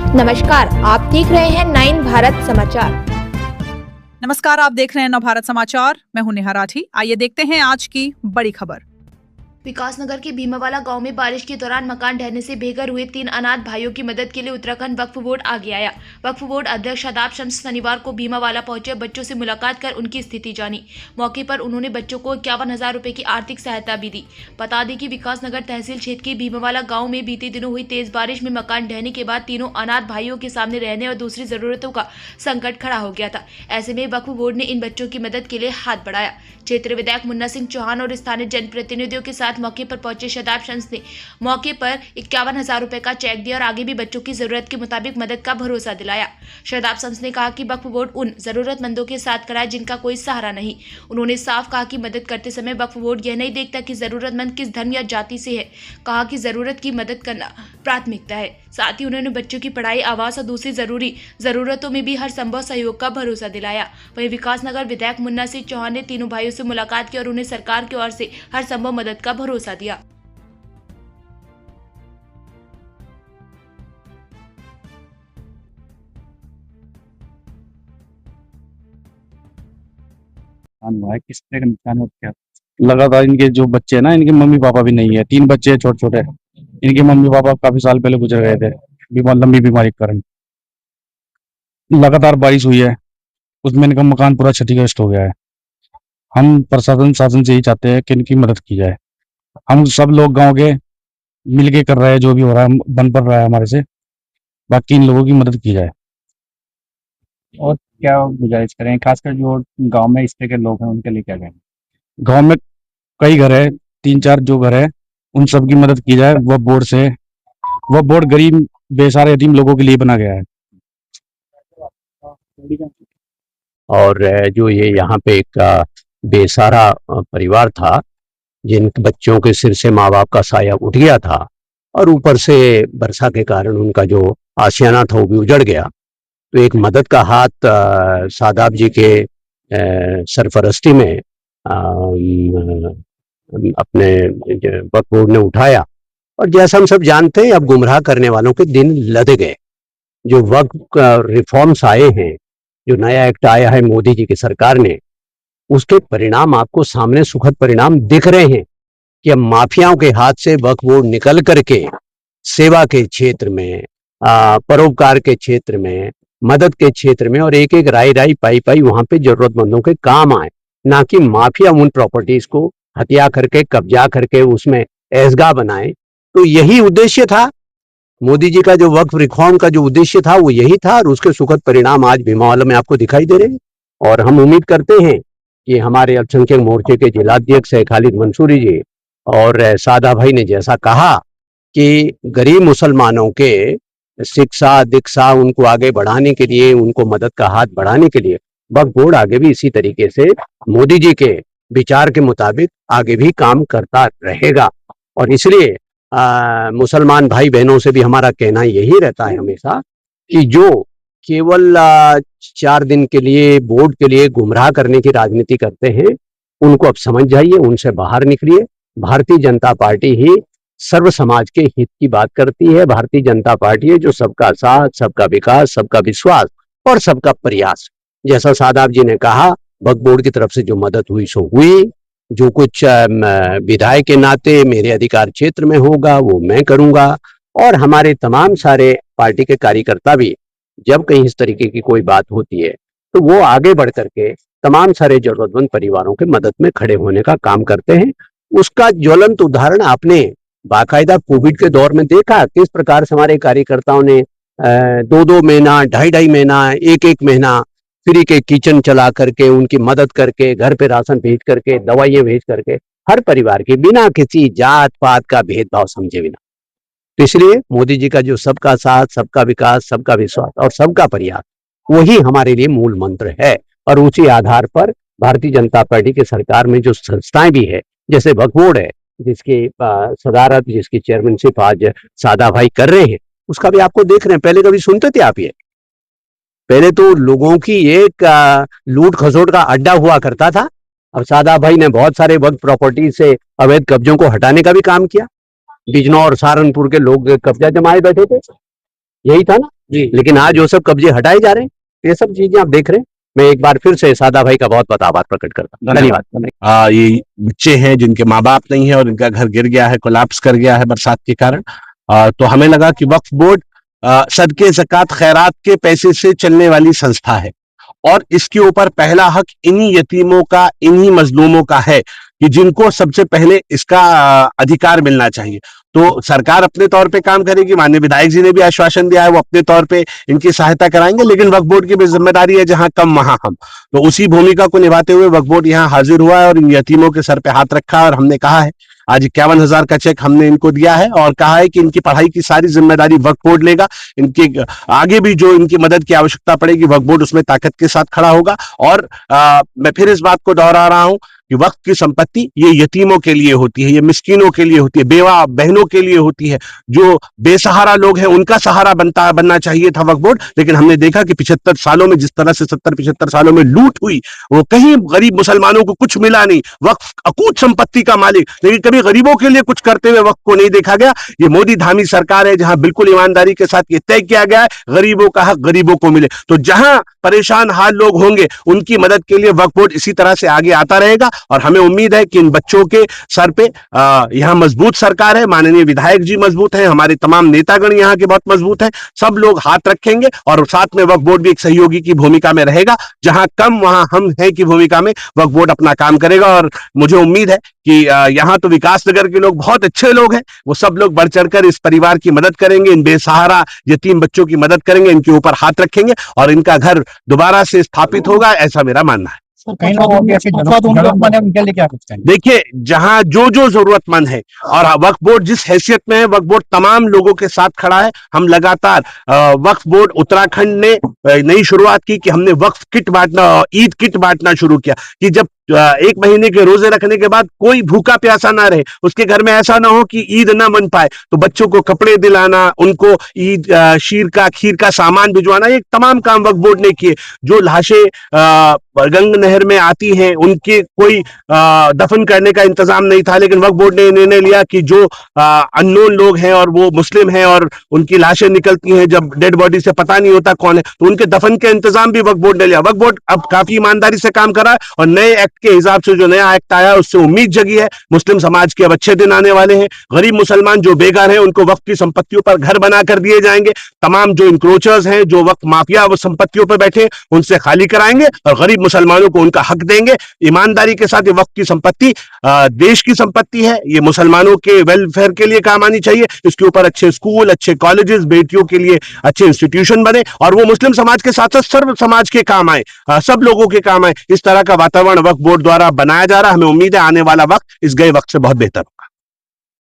नमस्कार, आप देख रहे हैं 9 भारत समाचार। नमस्कार, आप देख रहे हैं नव भारत समाचार। मैं हूं नेहा राठी। आइए देखते हैं आज की बड़ी खबर। विकासनगर के भीमावाला गांव में बारिश के दौरान मकान ढहने से बेघर हुए 3 अनाथ भाइयों की मदद के लिए उत्तराखंड वक्फ बोर्ड आगे आया। वक्फ बोर्ड अध्यक्ष शादाब शम्स शनिवार को भीमावाला पहुंचे, बच्चों से मुलाकात कर उनकी स्थिति जानी। मौके पर उन्होंने बच्चों को 51,000 रुपए की आर्थिक सहायता भी दी। बता दें कि विकासनगर तहसील क्षेत्र के भीमावाला गाँव में बीते दिनों हुई तेज बारिश में मकान ढहने के बाद तीनों अनाथ भाइयों के सामने रहने और दूसरी जरूरतों का संकट खड़ा हो गया था। ऐसे में वक्फ बोर्ड ने इन बच्चों की मदद के लिए हाथ बढ़ाया। क्षेत्रीय विधायक मुन्ना सिंह चौहान और स्थानीय जनप्रतिनिधियों के साथ मौके पर पहुंचे शादाब शम्स ने मौके पर 51,000 रुपए का चेक दिया और आगे भी बच्चों की जरूरत के मुताबिक मदद का भरोसा दिलाया। शादाब शम्स ने कहा कि वक्फ बोर्ड उन जरूरतमंदों के साथ खड़ा है जिनका कोई सहारा नहीं। उन्होंने साफ कहा कि मदद करते समय वक्फ बोर्ड यह नहीं देखता कि जरूरतमंद किस धर्म या जाति से है। कहा कि जरूरत की मदद करना प्राथमिकता है। साथ ही उन्होंने बच्चों की पढ़ाई, आवास और दूसरी जरूरी जरूरतों में भी हर संभव सहयोग का भरोसा दिलाया। वहीं विकासनगर विधायक मुन्ना सिंह चौहान ने तीनों भाइयों से मुलाकात की और उन्हें सरकार की ओर से हर संभव मदद का भरोसा दिया। नुकसान हुआ है, किस तरह का नुकसान हुआ, क्या लगातार इनके जो बच्चे हैं ना, इनके मम्मी पापा भी नहीं है। 3 बच्चे हैं छोटे छोटे। इनके मम्मी पापा काफी साल पहले गुजर गए थे लंबी बीमारी के कारण। लगातार बारिश हुई है, उसमें इनका मकान पूरा क्षतिग्रस्त हो गया है। हम प्रशासन शासन से ही चाहते हैं कि इनकी मदद की जाए। हम सब लोग गांव के मिलके कर रहे हैं, जो भी हो रहा है बन पड़ रहा है हमारे से। बाकी इन लोगों की मदद की जाए। और क्या गुजारिश करें, खासकर जो गांव में इस तरह के लोग हैं उनके लिए क्या कहें? गांव में कई घर है, 3-4 जो घर है, उन सब की मदद की जाए। वह बोर्ड गरीब बेसहारा यतीम लोगों के लिए बना गया है। और जो ये यहाँ पे एक बेसहारा परिवार था, जिन बच्चों के सिर से माँ बाप का साया उठ गया था और ऊपर से वर्षा के कारण उनका जो आशियाना था वो भी उजड़ गया, तो एक मदद का हाथ शादाब जी के सरफरस्ती में अपने वक्फ बोर्ड ने उठाया। और जैसा हम सब जानते हैं, अब गुमराह करने वालों के दिन लद गए। जो वक्फ रिफॉर्म्स आए हैं, जो नया एक्ट आया है मोदी जी की सरकार ने, उसके परिणाम आपको सामने सुखद परिणाम दिख रहे हैं कि अब माफियाओं के हाथ से वक्फ बोर्ड निकल करके सेवा के क्षेत्र में, परोपकार के क्षेत्र में, मदद के क्षेत्र में और एक एक राई पाई वहां पे जरूरतमंदों के काम आए, ना कि माफिया उन प्रॉपर्टीज को हत्या करके कब्जा करके उसमें ऐशगा बनाए। तो यही उद्देश्य था मोदी जी का, जो वक्फ रिफॉर्म का जो उद्देश्य था वो यही था, और उसके सुखद परिणाम आज भीमावाला में आपको दिखाई दे रहे हैं। और हम उम्मीद करते हैं कि हमारे अल्पसंख्यक मोर्चे के जिलाध्यक्ष खालिद मंसूरी जी और सादा भाई ने जैसा कहा कि गरीब मुसलमानों के शिक्षा दीक्षा उनको आगे बढ़ाने के लिए, उनको मदद का हाथ बढ़ाने के लिए वक्फ बोर्ड आगे भी इसी तरीके से मोदी जी के विचार के मुताबिक आगे भी काम करता रहेगा। और इसलिए मुसलमान भाई बहनों से भी हमारा कहना यही रहता है हमेशा कि जो केवल 4 दिन के लिए बोर्ड के लिए गुमराह करने की राजनीति करते हैं, उनको अब समझ जाइए, उनसे बाहर निकलिए। भारतीय जनता पार्टी ही सर्व समाज के हित की बात करती है। भारतीय जनता पार्टी है जो सबका साथ, सबका विकास, सबका विश्वास और सबका प्रयास। जैसा सादाब जी ने कहा, वक्फ बोर्ड की तरफ से जो मदद हुई सो हुई। जो कुछ विधायक के नाते मेरे अधिकार क्षेत्र में होगा वो मैं करूंगा। और हमारे तमाम सारे पार्टी के कार्यकर्ता भी जब कहीं इस तरीके की कोई बात होती है तो वो आगे बढ़ करके तमाम सारे जरूरतमंद परिवारों के मदद में खड़े होने का काम करते हैं। उसका ज्वलंत उदाहरण आपने बाकायदा कोविड के दौर में देखा, किस प्रकार से हमारे कार्यकर्ताओं ने 2-2 महीना, 2.5 महीना, 1-1 महीना फ्री के किचन चला करके, उनकी मदद करके, घर पे राशन भेज करके, दवाइयां भेज करके, हर परिवार की बिना किसी जात पात का भेदभाव समझे बिना। तो इसलिए मोदी जी का जो सबका साथ, सबका विकास, सबका विश्वास और सबका प्रयास, वही हमारे लिए मूल मंत्र है। और उसी आधार पर भारतीय जनता पार्टी की सरकार में जो संस्थाएं भी है, जैसे वक्फ बोर्ड है जिसकी सदारत, जिसकी चेयरमैनशिप आज सादा भाई कर रहे हैं, उसका भी आपको देख रहे हैं। पहले कभी सुनते थे आप? ये पहले तो लोगों की एक लूट खसोट का अड्डा हुआ करता था। अब सादा भाई ने बहुत सारे वक्फ प्रॉपर्टी से अवैध कब्जों को हटाने का भी काम किया। बिजनौर, सहारनपुर के लोग कब्जा जमाए बैठे थे, यही था ना जी। लेकिन आज वो सब कब्जे हटाए जा रहे हैं। ये सब चीजें आप देख रहे हैं। मैं एक बार फिर से सादा भाई का बहुत बहुत आभार प्रकट करता हूं। धन्यवाद। ये बच्चे हैं जिनके माँ बाप नहीं है और इनका घर गिर गया है, कोलैप्स कर गया है बरसात के कारण। तो हमें लगा कि वक्फ बोर्ड सदके ज़कात खैरात के पैसे से चलने वाली संस्था है और इसके ऊपर पहला हक इन्हीं यतीमों का, इन्हीं मजलूमों का है कि जिनको सबसे पहले इसका अधिकार मिलना चाहिए। तो सरकार अपने तौर पे काम करेगी, माननीय विधायक जी ने भी आश्वासन दिया है, वो अपने तौर पे इनकी सहायता कराएंगे, लेकिन वक्फ बोर्ड की भी जिम्मेदारी है, जहां कम वहां हम। तो उसी भूमिका को निभाते हुए वक्फ बोर्ड यहाँ हाजिर हुआ है और इन यतीमों के सर पे हाथ रखा है और हमने कहा है, आज 51,000 का चेक हमने इनको दिया है और कहा है कि इनकी पढ़ाई की सारी जिम्मेदारी वक्फ बोर्ड लेगा। इनके आगे भी जो इनकी मदद की आवश्यकता पड़ेगी वक्फ बोर्ड उसमें ताकत के साथ खड़ा होगा। और मैं फिर इस बात को दोहरा रहा हूं कि वक्त की संपत्ति ये यतीमों के लिए होती है, ये मिस्कीनों के लिए होती है, बेवा बहनों के लिए होती है, जो बेसहारा लोग हैं उनका सहारा बनना चाहिए था वक्फ बोर्ड। लेकिन हमने देखा कि 75 सालों में जिस तरह से 70-75 सालों में लूट हुई, वो कहीं गरीब मुसलमानों को कुछ मिला नहीं। वक्फ अकूत संपत्ति का मालिक, लेकिन कभी गरीबों के लिए कुछ करते हुए वक्फ को नहीं देखा गया। ये मोदी धामी सरकार है जहां बिल्कुल ईमानदारी के साथ ये तय किया गया है गरीबों का हक गरीबों को मिले। तो जहां परेशान हाल लोग होंगे उनकी मदद के लिए वक्फ बोर्ड इसी तरह से आगे आता रहेगा और हमें उम्मीद है कि इन बच्चों के सर पे यहाँ मजबूत सरकार है, माननीय विधायक जी मजबूत हैं, हमारे तमाम नेतागण यहाँ के बहुत मजबूत हैं, सब लोग हाथ रखेंगे और साथ में वक्फ बोर्ड भी एक सहयोगी की भूमिका में रहेगा। जहां कम वहां हम हैं की भूमिका में वक्फ बोर्ड अपना काम करेगा। और मुझे उम्मीद है कि यहाँ तो विकास नगर के लोग बहुत अच्छे लोग हैं, वो सब लोग बढ़ चढ़कर इस परिवार की मदद करेंगे, इन बेसहारा यतीम बच्चों की मदद करेंगे, इनके ऊपर हाथ रखेंगे और इनका घर दोबारा से स्थापित होगा, ऐसा मेरा मानना है। देखिए, जहां जो जरूरतमंद है और वक्फ बोर्ड जिस हैसियत में है, वक्फ बोर्ड तमाम लोगों के साथ खड़ा है। हम लगातार वक्फ बोर्ड उत्तराखंड ने नई शुरुआत की कि हमने वक्फ किट बांटना, ईद किट बांटना शुरू किया कि जब 1 महीने के रोजे रखने के बाद कोई भूखा प्यासा ना रहे, उसके घर में ऐसा ना हो कि ईद ना मन पाए, तो बच्चों को कपड़े दिलाना, उनको ईद खीर का सामान भिजवाना, ये तमाम काम वक्फ बोर्ड ने किए। जो लाशें गंग नहर में आती हैं उनके कोई दफन करने का इंतजाम नहीं था, लेकिन वक्फ बोर्ड ने निर्णय लिया कि जो अननोन लोग हैं और वो मुस्लिम हैं और उनकी लाशें निकलती हैं जब डेड बॉडी से पता नहीं होता कौन है, तो उनके दफन के इंतजाम भी वक्फ बोर्ड ने लिया। वक्फ बोर्ड अब काफी ईमानदारी से काम कर रहा है और नए एक्ट के हिसाब से जो नया एक्ट आया उससे उम्मीद जगी है। मुस्लिम समाज के अब अच्छे दिन आने वाले हैं। गरीब मुसलमान जो बेघर हैं उनको वक्फ की संपत्तियों पर घर बना कर दिए जाएंगे। तमाम जो इंक्रोचर्स हैं, जो वक्फ माफिया वो संपत्तियों पर बैठे, उनसे खाली कराएंगे और गरीब मुसलमानों को उनका हक देंगे। ईमानदारी के साथ ये वक्फ की संपत्ति देश की संपत्ति है, ये मुसलमानों के वेलफेयर के लिए काम आनी चाहिए। इसके ऊपर अच्छे स्कूल, अच्छे कॉलेजेस, बेटियों के लिए अच्छे इंस्टीट्यूशन बने और वो मुस्लिम समाज के साथ साथ सर्व समाज के काम आए, सब लोगों के काम आए। इस तरह का वातावरण वक्फ बोर्ड द्वारा बनाया जा रहा है। हमें उम्मीद है आने वाला वक्त इस गए वक्त से बहुत बेहतर हो।